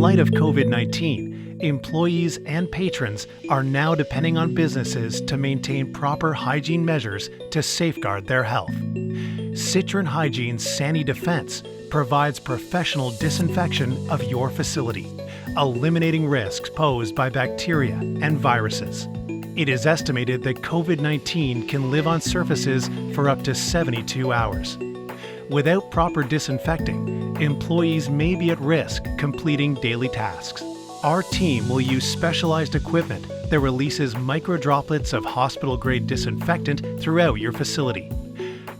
light of COVID-19, employees and patrons are now depending on businesses to maintain proper hygiene measures to safeguard their health. Citron Hygiene's Sani-Defense provides professional disinfection of your facility, eliminating risks posed by bacteria and viruses. It is estimated that COVID-19 can live on surfaces for up to 72 hours. Without proper disinfecting, employees may be at risk completing daily tasks. Our team will use specialized equipment that releases micro-droplets of hospital-grade disinfectant throughout your facility.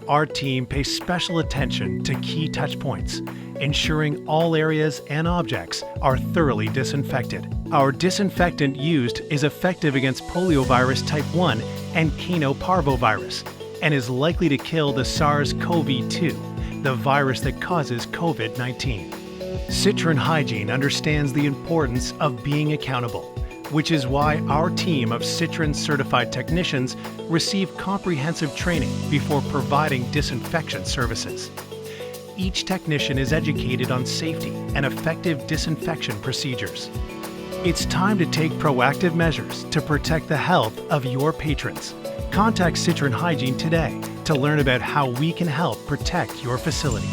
Our team pays special attention to key touch points, ensuring all areas and objects are thoroughly disinfected. Our disinfectant used is effective against poliovirus type 1 and canoparvovirus, and is likely to kill the SARS-CoV-2, the virus that causes COVID-19. Citron Hygiene understands the importance of being accountable, which is why our team of Citron certified technicians receive comprehensive training before providing disinfection services. Each technician is educated on safety and effective disinfection procedures. It's time to take proactive measures to protect the health of your patrons. Contact Citron Hygiene today to learn about how we can help protect your facility.